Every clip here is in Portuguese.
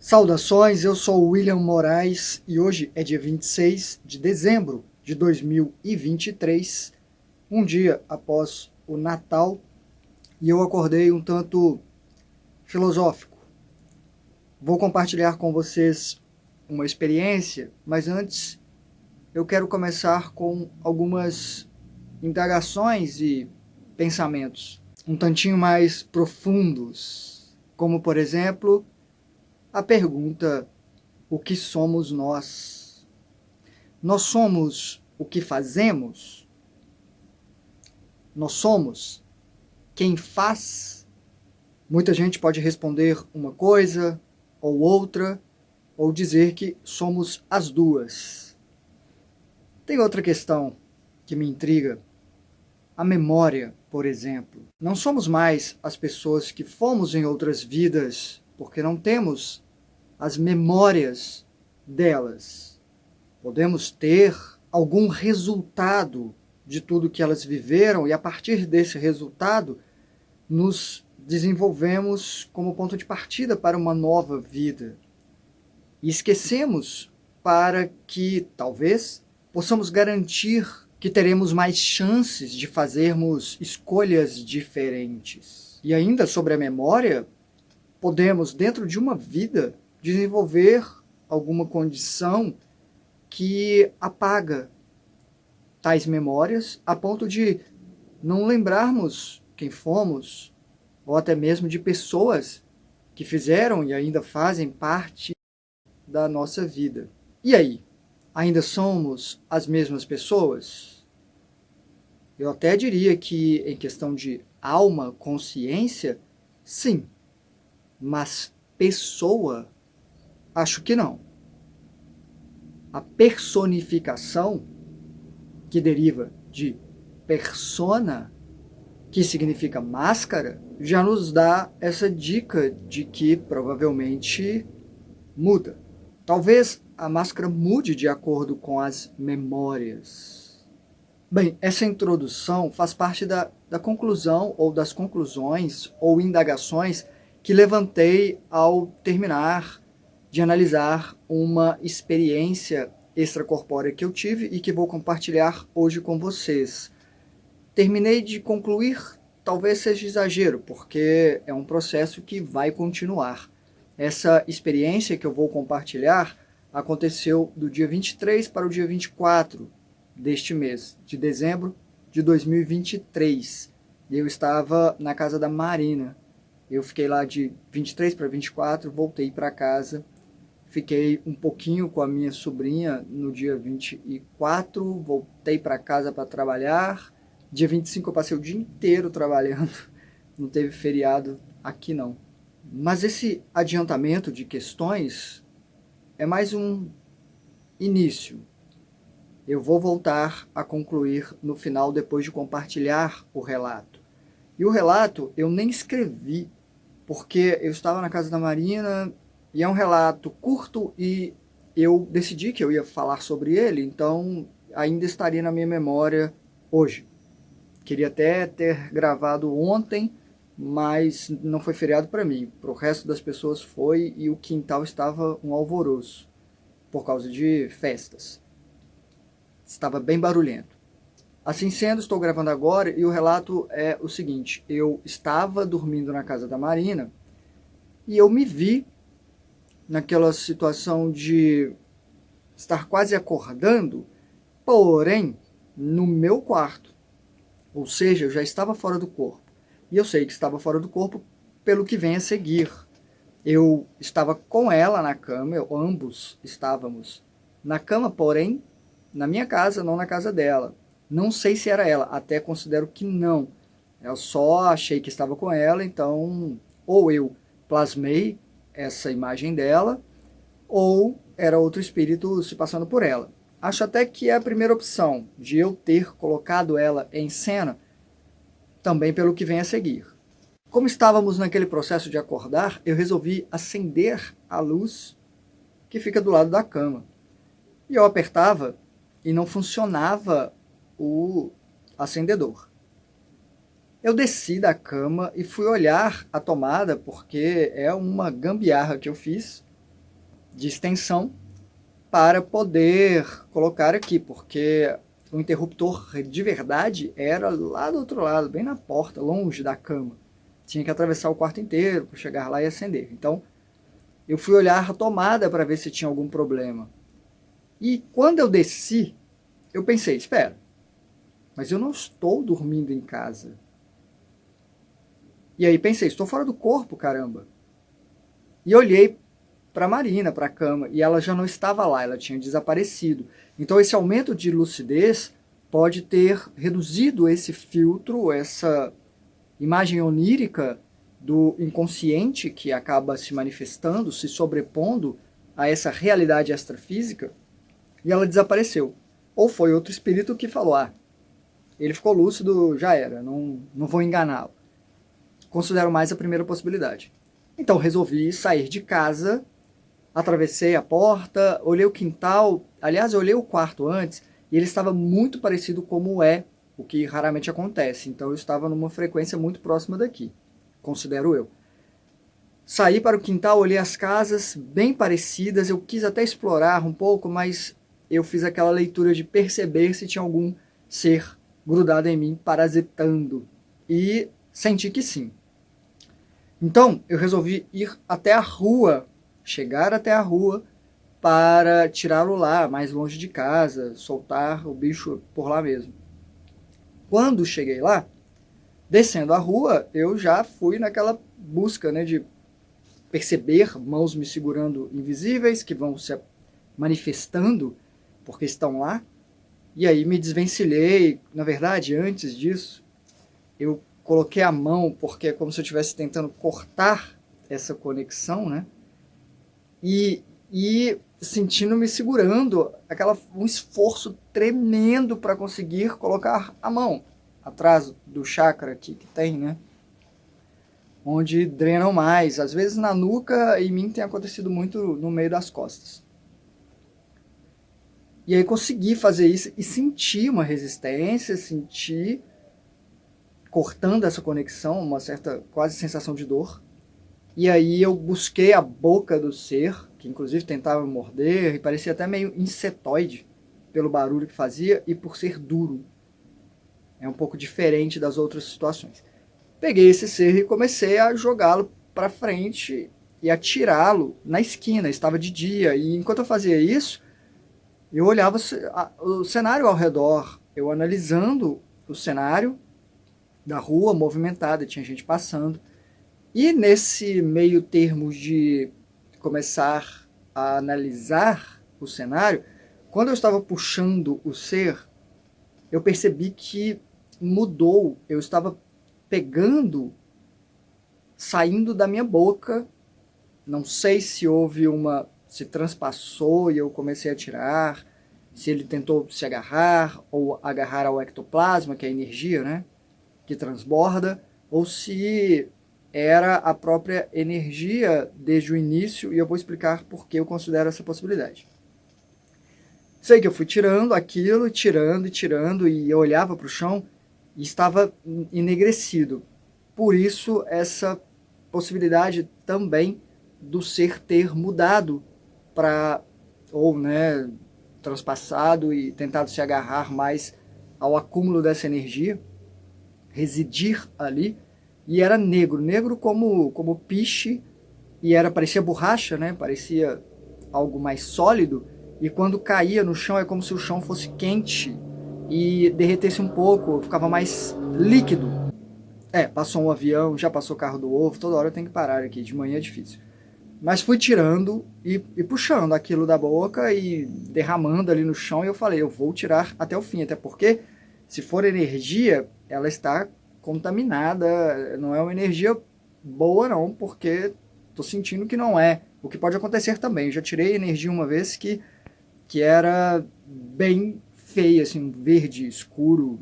Saudações, eu sou o William Moraes e hoje é dia 26 de dezembro de 2023, um dia após o Natal, e eu acordei um tanto filosófico. Vou compartilhar com vocês uma experiência, mas antes eu quero começar com algumas indagações e pensamentos um tantinho mais profundos, como por exemplo a pergunta: o que somos nós? Nós somos o que fazemos? Nós somos quem faz? Muita gente pode responder uma coisa ou outra, ou dizer que somos as duas. Tem outra questão que me intriga. A memória, por exemplo. Não somos mais as pessoas que fomos em outras vidas, porque não temos as memórias delas. Podemos ter algum resultado de tudo que elas viveram e a partir desse resultado nos desenvolvemos como ponto de partida para uma nova vida. E esquecemos para que, talvez, possamos garantir que teremos mais chances de fazermos escolhas diferentes. E ainda sobre a memória, podemos, dentro de uma vida, desenvolver alguma condição que apaga tais memórias a ponto de não lembrarmos quem fomos, ou até mesmo de pessoas que fizeram e ainda fazem parte da nossa vida. E aí? Ainda somos as mesmas pessoas? Eu até diria que, em questão de alma, consciência, sim. Mas pessoa, acho que não. A personificação, que deriva de persona, que significa máscara, já nos dá essa dica de que provavelmente muda. Talvez a máscara mude de acordo com as memórias. Bem, essa introdução faz parte da conclusão ou das conclusões ou indagações que levantei ao terminar de analisar uma experiência extracorpórea que eu tive e que vou compartilhar hoje com vocês. Terminei de concluir, talvez seja exagero, porque é um processo que vai continuar. Essa experiência que eu vou compartilhar aconteceu do dia 23 para o dia 24 deste mês, de dezembro de 2023. Eu estava na casa da Marina. Eu fiquei lá de 23 para 24, voltei para casa. Fiquei um pouquinho com a minha sobrinha no dia 24, voltei para casa para trabalhar. Dia 25 eu passei o dia inteiro trabalhando, não teve feriado aqui não. Mas esse adiantamento de questões é mais um início. Eu vou voltar a concluir no final depois de compartilhar o relato. E o relato eu nem escrevi, porque eu estava na casa da Marina e é um relato curto e eu decidi que eu ia falar sobre ele, então ainda estaria na minha memória hoje. Queria até ter gravado ontem, mas não foi feriado para mim. Para o resto das pessoas foi e o quintal estava um alvoroço por causa de festas. Estava bem barulhento. Assim sendo, estou gravando agora e o relato é o seguinte: eu estava dormindo na casa da Marina e eu me vi naquela situação de estar quase acordando, porém no meu quarto. Ou seja, eu já estava fora do corpo. E eu sei que estava fora do corpo pelo que vem a seguir. Eu estava com ela na cama, ambos estávamos na cama, porém na minha casa, não na casa dela. Não sei se era ela, até considero que não. Eu só achei que estava com ela, então ou eu plasmei essa imagem dela, ou era outro espírito se passando por ela. Acho até que é a primeira opção, de eu ter colocado ela em cena, também pelo que vem a seguir. Como estávamos naquele processo de acordar, eu resolvi acender a luz que fica do lado da cama. E eu apertava e não funcionava o acendedor. Eu desci da cama e fui olhar a tomada, porque é uma gambiarra que eu fiz. de extensão para poder colocar aqui, porque o interruptor de verdade era lá do outro lado, bem na porta, longe da cama. Tinha que atravessar o quarto inteiro para chegar lá e acender. Então, eu fui olhar a tomada para ver se tinha algum problema. E quando eu desci, eu pensei, espera, mas eu não estou dormindo em casa. E aí pensei, estou fora do corpo, caramba. E olhei para a Marina, para a cama, e ela já não estava lá, ela tinha desaparecido. Então esse aumento de lucidez pode ter reduzido esse filtro, essa imagem onírica do inconsciente que acaba se manifestando, se sobrepondo a essa realidade extrafísica, e ela desapareceu. Ou foi outro espírito que falou, ele ficou lúcido, já era, não vou enganá-lo. Considero mais a primeira possibilidade. Então resolvi sair de casa, atravessei a porta, olhei o quintal, aliás, eu olhei o quarto antes, e ele estava muito parecido como é, o que raramente acontece. Então eu estava numa frequência muito próxima daqui, considero eu. Saí para o quintal, olhei as casas bem parecidas, eu quis até explorar um pouco, mas eu fiz aquela leitura de perceber se tinha algum ser grudado em mim, parasitando. E senti que sim. Então, eu resolvi ir até a rua, chegar até a rua, para tirá-lo lá, mais longe de casa, soltar o bicho por lá mesmo. Quando cheguei lá, descendo a rua, eu já fui naquela busca, né, de perceber mãos me segurando invisíveis, que vão se manifestando porque estão lá. E aí me desvencilhei. Na verdade, antes disso, eu coloquei a mão, porque é como se eu estivesse tentando cortar essa conexão, né? E sentindo me segurando, um esforço tremendo para conseguir colocar a mão atrás do chakra aqui que tem, né? Onde drenam mais. Às vezes na nuca, em mim tem acontecido muito no meio das costas. E aí consegui fazer isso e senti uma resistência, senti cortando essa conexão, uma certa quase sensação de dor. E aí eu busquei a boca do ser, que inclusive tentava morder, e parecia até meio insetoide pelo barulho que fazia e por ser duro. É um pouco diferente das outras situações. Peguei esse ser e comecei a jogá-lo para frente e atirá-lo na esquina. Estava de dia, e enquanto eu fazia isso, eu olhava o cenário ao redor, eu analisando o cenário da rua movimentada, tinha gente passando. E nesse meio termo de começar a analisar o cenário, quando eu estava puxando o ser, eu percebi que mudou. Eu estava pegando, saindo da minha boca. Não sei se houve se transpassou e eu comecei a tirar, se ele tentou se agarrar, ou agarrar ao ectoplasma, que é a energia, né, que transborda, ou se era a própria energia desde o início, e eu vou explicar por que eu considero essa possibilidade. Sei que eu fui tirando aquilo, tirando, e eu olhava para o chão e estava enegrecido. Por isso, essa possibilidade também do ser ter mudado para, ou né, transpassado e tentado se agarrar mais ao acúmulo dessa energia, residir ali, e era negro como piche, e parecia borracha, né? Parecia algo mais sólido, e quando caía no chão é como se o chão fosse quente e derretesse um pouco, ficava mais líquido. Passou um avião, já passou o carro do ovo, toda hora eu tenho que parar aqui, de manhã é difícil. Mas fui tirando e puxando aquilo da boca e derramando ali no chão, e eu falei, eu vou tirar até o fim, até porque se for energia, ela está contaminada, não é uma energia boa não, porque estou sentindo que não é. O que pode acontecer também, já tirei energia uma vez que era bem feia, assim, verde, escuro,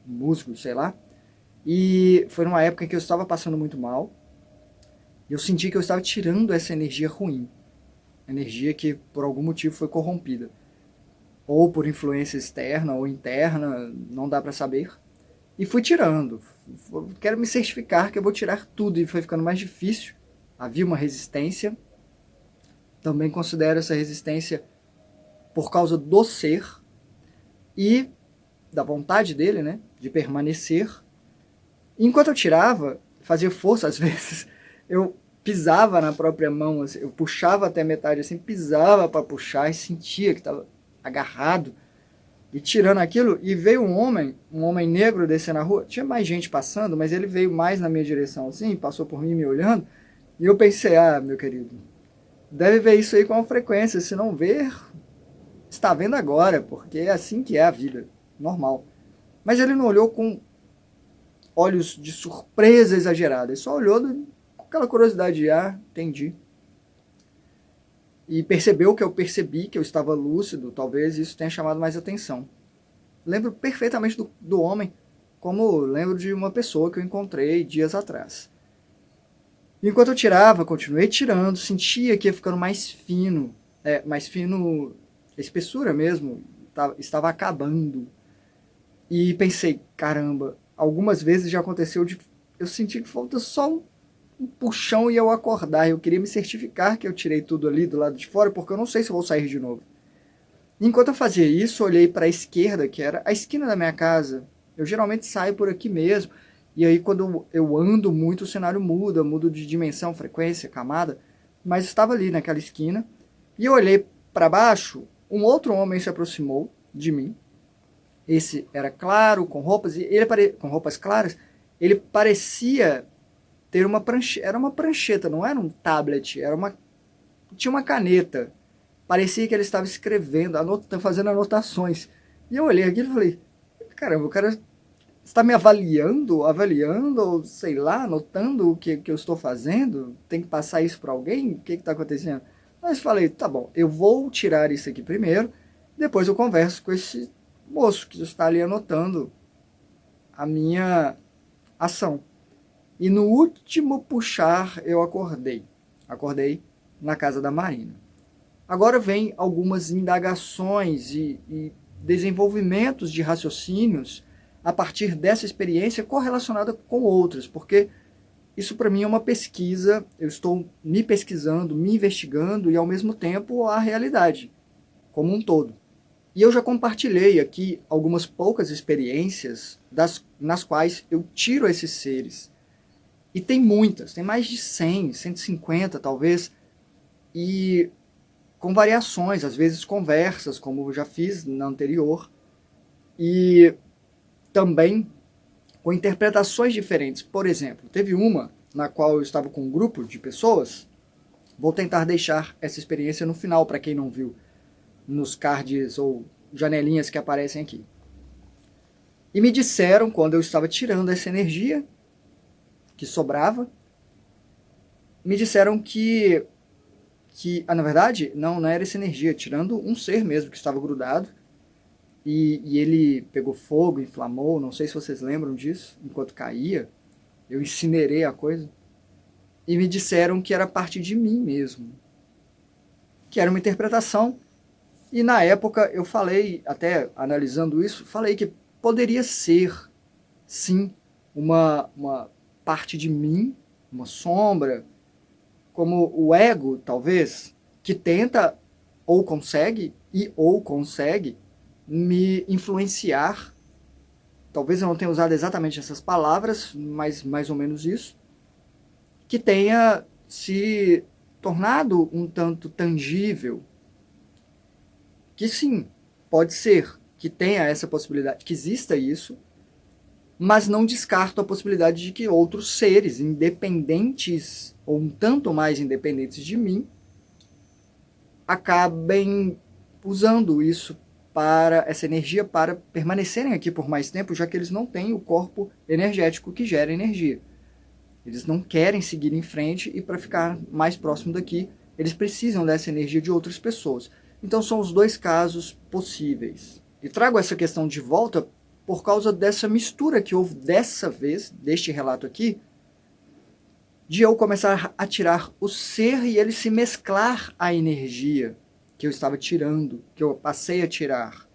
musgo, sei lá. E foi numa época em que eu estava passando muito mal. Eu senti que eu estava tirando essa energia ruim. Energia que por algum motivo foi corrompida. Ou por influência externa ou interna, não dá para saber. E fui tirando. Quero me certificar que eu vou tirar tudo. E foi ficando mais difícil. Havia uma resistência também considero essa resistência por causa do ser e da vontade dele, né, de permanecer. E enquanto eu tirava, fazia força às vezes, eu pisava na própria mão, assim, eu puxava até metade assim, pisava para puxar e sentia que estava agarrado. E tirando aquilo, e veio um homem negro descendo na rua, tinha mais gente passando, mas ele veio mais na minha direção assim, passou por mim me olhando, e eu pensei, meu querido, deve ver isso aí com frequência, se não ver, está vendo agora, porque é assim que é a vida, normal. Mas ele não olhou com olhos de surpresa exagerada, ele só olhou com aquela curiosidade de, entendi. E percebeu que eu percebi que eu estava lúcido, talvez isso tenha chamado mais atenção. Lembro perfeitamente do homem, como lembro de uma pessoa que eu encontrei dias atrás. Enquanto eu tirava, continuei tirando, sentia que ia ficando mais fino, a espessura mesmo, estava acabando. E pensei, caramba, algumas vezes já aconteceu eu senti que falta só um puxão e eu acordar. Eu queria me certificar que eu tirei tudo ali do lado de fora, porque eu não sei se eu vou sair de novo. Enquanto eu fazia isso, olhei para a esquerda, que era a esquina da minha casa. Eu geralmente saio por aqui mesmo. E aí quando eu ando muito, o cenário muda de dimensão, frequência, camada. Mas estava ali naquela esquina. E eu olhei para baixo, um outro homem se aproximou de mim. Esse era claro, com roupas claras. Ele parecia ter uma prancheta, era uma prancheta, não era um tablet, tinha uma caneta. Parecia que ele estava escrevendo, fazendo anotações. E eu olhei aquilo e falei, caramba, o cara está me avaliando, sei lá, anotando o que eu estou fazendo? Tem que passar isso para alguém? O que está acontecendo? Mas falei, tá bom, eu vou tirar isso aqui primeiro, depois eu converso com esse moço que está ali anotando a minha ação. E no último puxar eu acordei. Acordei na casa da Marina. Agora vem algumas indagações e desenvolvimentos de raciocínios a partir dessa experiência correlacionada com outras, porque isso para mim é uma pesquisa, eu estou me pesquisando, me investigando e ao mesmo tempo a realidade como um todo. E eu já compartilhei aqui algumas poucas experiências nas quais eu tiro esses seres. E tem muitas, tem mais de 100, 150 talvez, e com variações, às vezes conversas, como eu já fiz na anterior, e também com interpretações diferentes. Por exemplo, teve uma na qual eu estava com um grupo de pessoas, vou tentar deixar essa experiência no final para quem não viu, nos cards ou janelinhas que aparecem aqui. E me disseram, quando eu estava tirando essa energia que sobrava, me disseram que na verdade, não era essa energia, tirando um ser mesmo que estava grudado, e ele pegou fogo, inflamou, não sei se vocês lembram disso, enquanto caía, eu incinerei a coisa, e me disseram que era parte de mim mesmo, que era uma interpretação, e na época eu falei, até analisando isso, falei que poderia ser, sim, uma parte de mim, uma sombra, como o ego, talvez, que tenta ou consegue me influenciar. Talvez eu não tenha usado exatamente essas palavras, mas mais ou menos isso. Que tenha se tornado um tanto tangível. Que sim, pode ser que tenha essa possibilidade, que exista isso, mas não descarto a possibilidade de que outros seres independentes, ou um tanto mais independentes de mim, acabem usando isso essa energia para permanecerem aqui por mais tempo, já que eles não têm o corpo energético que gera energia. Eles não querem seguir em frente e para ficar mais próximo daqui, eles precisam dessa energia de outras pessoas. Então são os dois casos possíveis. E trago essa questão de volta por causa dessa mistura que houve dessa vez, deste relato aqui, de eu começar a tirar o ser e ele se mesclar à energia que eu estava tirando, que eu passei a tirar.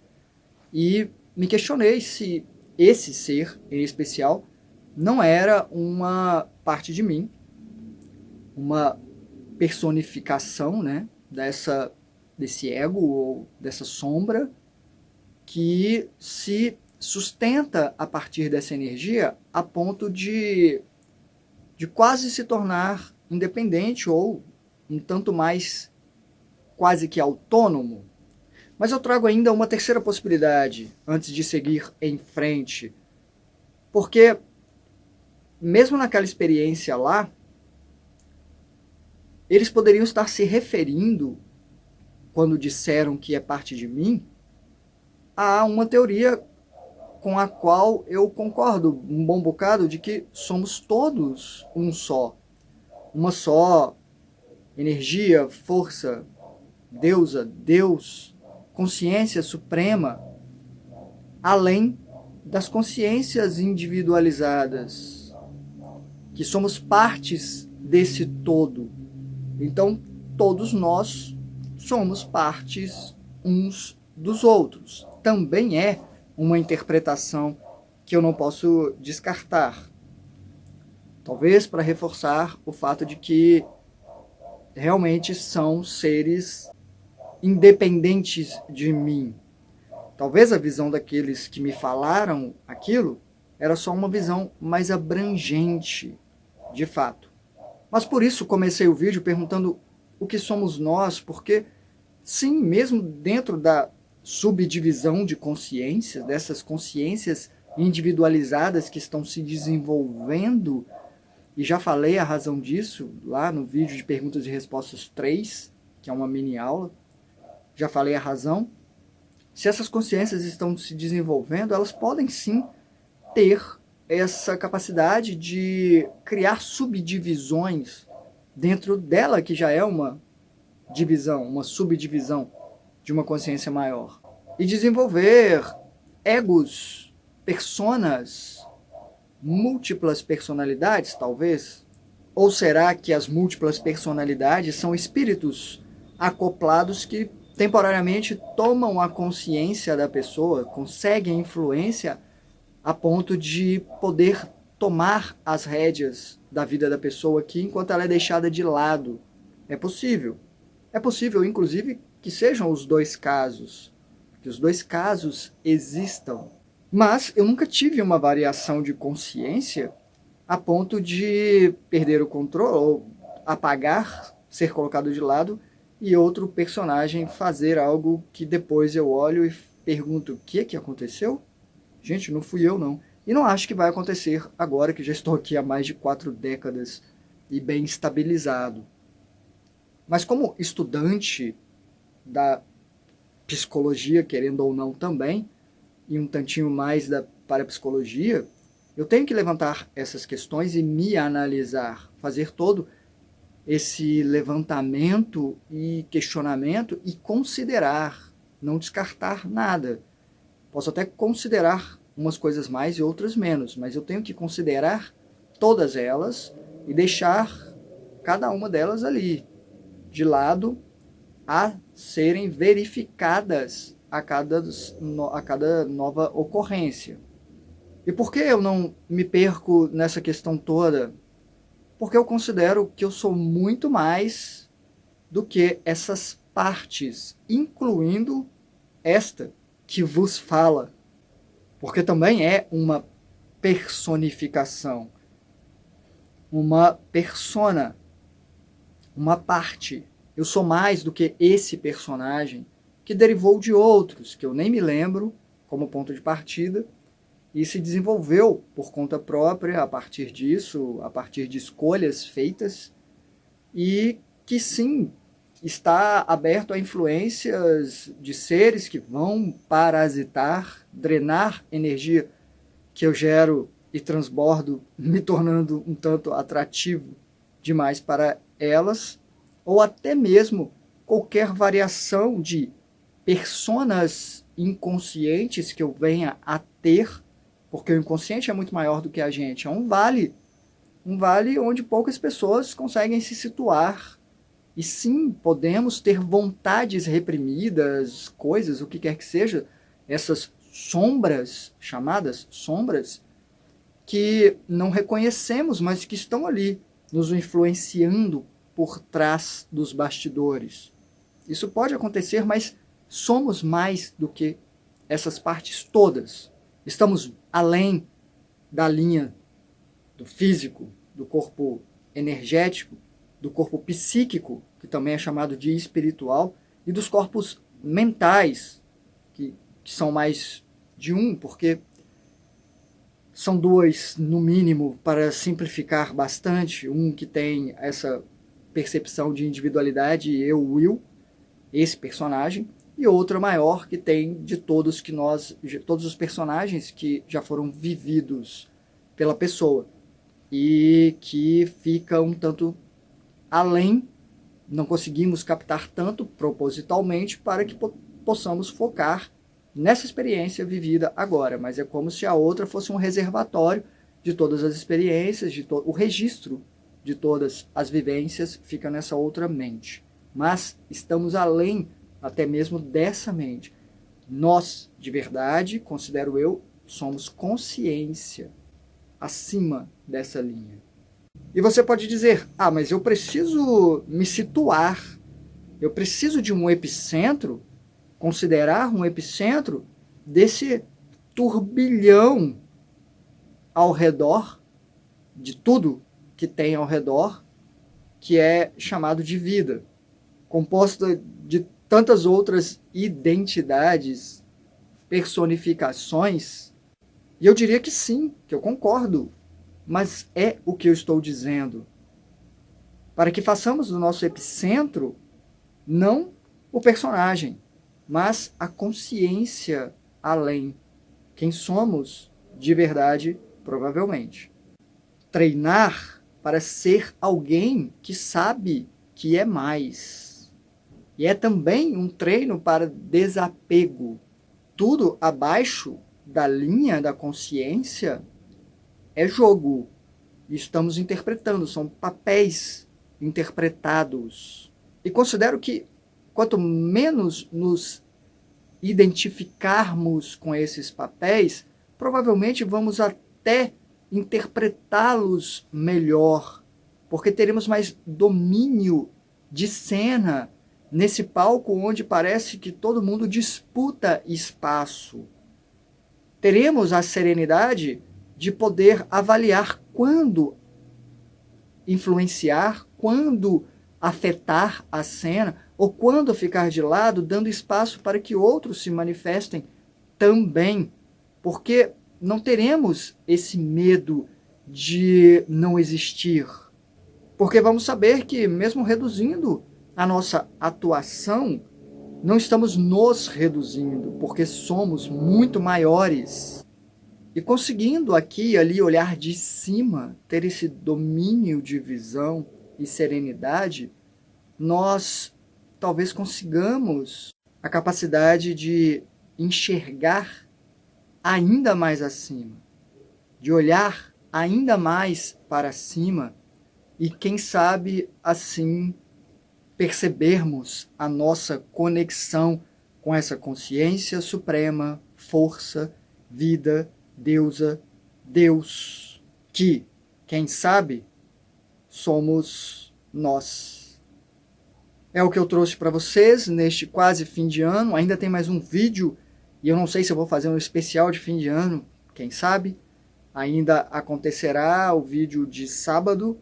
E me questionei se esse ser, em especial, não era uma parte de mim, uma personificação, né, desse ego ou dessa sombra que se sustenta a partir dessa energia a ponto de quase se tornar independente ou um tanto mais quase que autônomo. Mas eu trago ainda uma terceira possibilidade antes de seguir em frente, porque mesmo naquela experiência lá, eles poderiam estar se referindo, quando disseram que é parte de mim, a uma teoria com a qual eu concordo um bom bocado, de que somos todos um só. Uma só energia, força, deusa, Deus, consciência suprema, além das consciências individualizadas, que somos partes desse todo. Então, todos nós somos partes uns dos outros. Também é uma interpretação que eu não posso descartar. Talvez para reforçar o fato de que realmente são seres independentes de mim. Talvez a visão daqueles que me falaram aquilo era só uma visão mais abrangente, de fato. Mas por isso comecei o vídeo perguntando o que somos nós, porque sim, mesmo dentro da subdivisão de consciências, dessas consciências individualizadas que estão se desenvolvendo, e já falei a razão disso lá no vídeo de perguntas e respostas 3, que é uma mini aula, já falei a razão. Se essas consciências estão se desenvolvendo, elas podem sim ter essa capacidade de criar subdivisões dentro dela, que já é uma divisão, uma subdivisão de uma consciência maior. E desenvolver egos, personas, múltiplas personalidades, talvez? Ou será que as múltiplas personalidades são espíritos acoplados que temporariamente tomam a consciência da pessoa, conseguem influência a ponto de poder tomar as rédeas da vida da pessoa aqui enquanto ela é deixada de lado? É possível. É possível, inclusive, que sejam os dois casos, que os dois casos existam. Mas eu nunca tive uma variação de consciência a ponto de perder o controle, ou apagar, ser colocado de lado, e outro personagem fazer algo que depois eu olho e pergunto: o que aconteceu? Gente, não fui eu não. E não acho que vai acontecer agora que já estou aqui há mais de 4 décadas e bem estabilizado. Mas como estudante da psicologia, querendo ou não também, e um tantinho mais da parapsicologia, eu tenho que levantar essas questões e me analisar, fazer todo esse levantamento e questionamento e considerar, não descartar nada. Posso até considerar umas coisas mais e outras menos, mas eu tenho que considerar todas elas e deixar cada uma delas ali, de lado, a serem verificadas a cada nova ocorrência. E por que eu não me perco nessa questão toda? Porque eu considero que eu sou muito mais do que essas partes, incluindo esta que vos fala. Porque também é uma personificação, uma persona, uma parte. Eu sou mais do que esse personagem que derivou de outros, que eu nem me lembro como ponto de partida, e se desenvolveu por conta própria a partir disso, a partir de escolhas feitas, e que sim, está aberto a influências de seres que vão parasitar, drenar energia que eu gero e transbordo, me tornando um tanto atrativo demais para elas, ou até mesmo qualquer variação de personas inconscientes que eu venha a ter, porque o inconsciente é muito maior do que a gente, é um vale onde poucas pessoas conseguem se situar. E sim, podemos ter vontades reprimidas, coisas, o que quer que seja, essas sombras, chamadas sombras, que não reconhecemos, mas que estão ali, nos influenciando por trás dos bastidores. Isso pode acontecer, mas somos mais do que essas partes todas. Estamos além da linha do físico, do corpo energético, do corpo psíquico, que também é chamado de espiritual, e dos corpos mentais, que são mais de um, porque são dois, no mínimo, para simplificar bastante. Um que tem essa percepção de individualidade, eu, Will, esse personagem, e outra maior que tem de todos os personagens que já foram vividos pela pessoa e que fica um tanto além, não conseguimos captar tanto propositalmente para que possamos focar nessa experiência vivida agora, mas é como se a outra fosse um reservatório de todas as experiências, o registro de todas as vivências fica nessa outra mente. Mas estamos além até mesmo dessa mente. Nós, de verdade, considero eu, somos consciência acima dessa linha. E você pode dizer, mas eu preciso me situar, eu preciso de um epicentro, considerar um epicentro desse turbilhão ao redor, de tudo que tem ao redor, que é chamado de vida, composta de tantas outras identidades, personificações. E eu diria que sim, que eu concordo, mas é o que eu estou dizendo. Para que façamos do nosso epicentro não o personagem, mas a consciência além. Quem somos de verdade, provavelmente. Treinar para ser alguém que sabe que é mais. E é também um treino para desapego. Tudo abaixo da linha da consciência é jogo. Estamos interpretando, são papéis interpretados. E considero que quanto menos nos identificarmos com esses papéis, provavelmente vamos até interpretá-los melhor, porque teremos mais domínio de cena nesse palco onde parece que todo mundo disputa espaço. Teremos a serenidade de poder avaliar quando influenciar, quando afetar a cena, ou quando ficar de lado, dando espaço para que outros se manifestem também. Porque não teremos esse medo de não existir. Porque vamos saber que, mesmo reduzindo a nossa atuação, não estamos nos reduzindo, porque somos muito maiores. E conseguindo aqui e ali olhar de cima, ter esse domínio de visão e serenidade, nós talvez consigamos a capacidade de enxergar ainda mais acima, de olhar ainda mais para cima e, quem sabe, assim percebermos a nossa conexão com essa consciência suprema, força, vida, deusa, Deus, que, quem sabe, somos nós. É o que eu trouxe para vocês neste quase fim de ano. Ainda tem mais um vídeo, e eu não sei se eu vou fazer um especial de fim de ano, quem sabe. Ainda acontecerá o vídeo de sábado.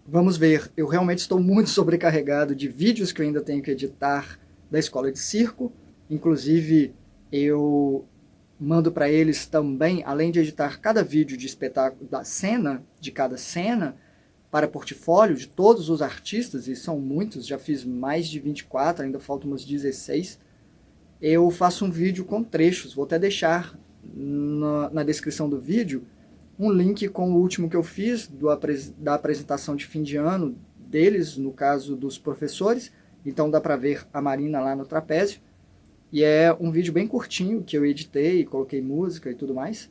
Vamos ver, eu realmente estou muito sobrecarregado de vídeos que eu ainda tenho que editar da escola de circo. Inclusive, eu mando para eles também, além de editar cada vídeo de espetáculo da cena, de cada cena, para portfólio de todos os artistas, e são muitos, já fiz mais de 24, ainda faltam umas 16, eu faço um vídeo com trechos, vou até deixar na descrição do vídeo um link com o último que eu fiz, da apresentação de fim de ano deles, no caso dos professores, então dá para ver a Marina lá no trapézio, e é um vídeo bem curtinho, que eu editei, coloquei música e tudo mais,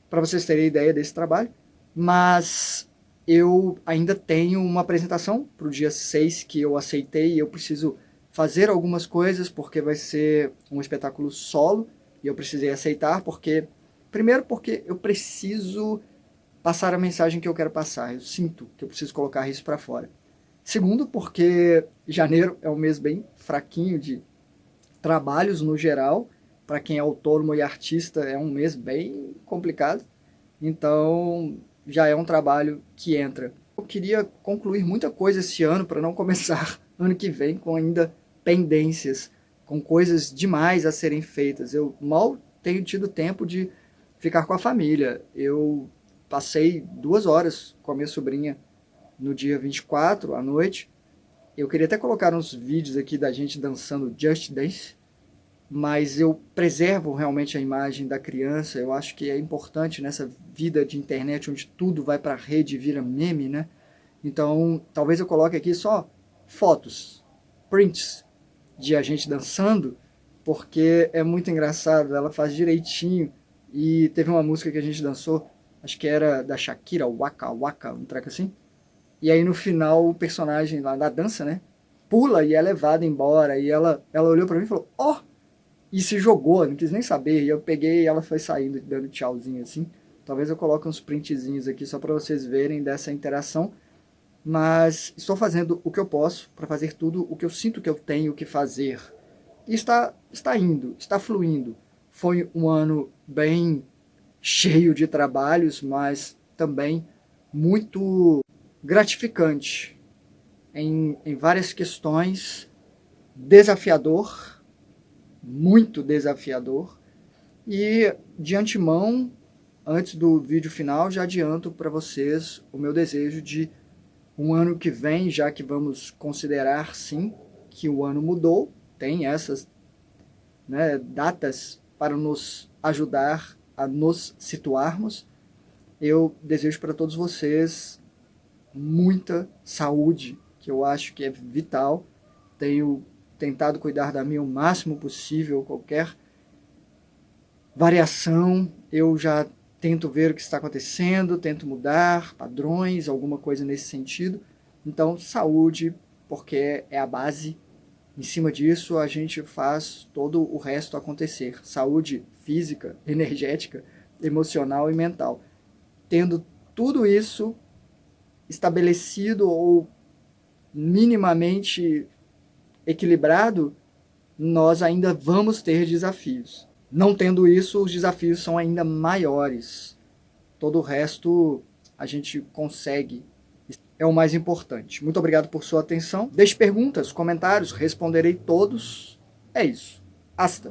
para vocês terem ideia desse trabalho, mas eu ainda tenho uma apresentação para o dia 6 que eu aceitei, e eu preciso fazer algumas coisas, porque vai ser um espetáculo solo, e eu precisei aceitar, primeiro porque eu preciso passar a mensagem que eu quero passar, eu sinto que eu preciso colocar isso para fora. Segundo, porque janeiro é um mês bem fraquinho de trabalhos no geral. Para quem é autônomo e artista, é um mês bem complicado. Então, já é um trabalho que entra. Eu queria concluir muita coisa esse ano para não começar ano que vem com ainda pendências, com coisas demais a serem feitas. Eu mal tenho tido tempo de ficar com a família. Eu passei 2 horas com a minha sobrinha no dia 24 à noite. Eu queria até colocar uns vídeos aqui da gente dançando Just Dance, mas eu preservo realmente a imagem da criança. Eu acho que é importante nessa vida de internet onde tudo vai para a rede e vira meme, né? Então, talvez eu coloque aqui só fotos, prints de a gente dançando, porque é muito engraçado, ela faz direitinho. E teve uma música que a gente dançou, acho que era da Shakira, Waka Waka, um treco assim. E aí no final o personagem lá da dança, né, pula e é levado embora. E ela olhou pra mim e falou, ó! Oh! E se jogou, não quis nem saber. E eu peguei e ela foi saindo, dando tchauzinho assim. Talvez eu coloque uns printzinhos aqui só para vocês verem dessa interação. Mas estou fazendo o que eu posso para fazer tudo o que eu sinto que eu tenho que fazer. E está indo, está fluindo. Foi um ano bem cheio de trabalhos, mas também muito gratificante em várias questões, desafiador, muito desafiador. E de antemão, antes do vídeo final, já adianto para vocês o meu desejo de um ano que vem, já que vamos considerar sim que o ano mudou, tem essas, né, datas para nos ajudar a nos situarmos. Eu desejo para todos vocês muita saúde, que eu acho que é vital. Tenho tentado cuidar da minha o máximo possível. Qualquer variação, eu já tento ver o que está acontecendo, tento mudar padrões, alguma coisa nesse sentido. Então, saúde, porque é a base. Em cima disso, a gente faz todo o resto acontecer. Saúde física, energética, emocional e mental. Tendo tudo isso estabelecido ou minimamente equilibrado, nós ainda vamos ter desafios. Não tendo isso, os desafios são ainda maiores. Todo o resto a gente consegue. É o mais importante. Muito obrigado por sua atenção. Deixe perguntas, comentários, responderei todos. É isso. Hasta!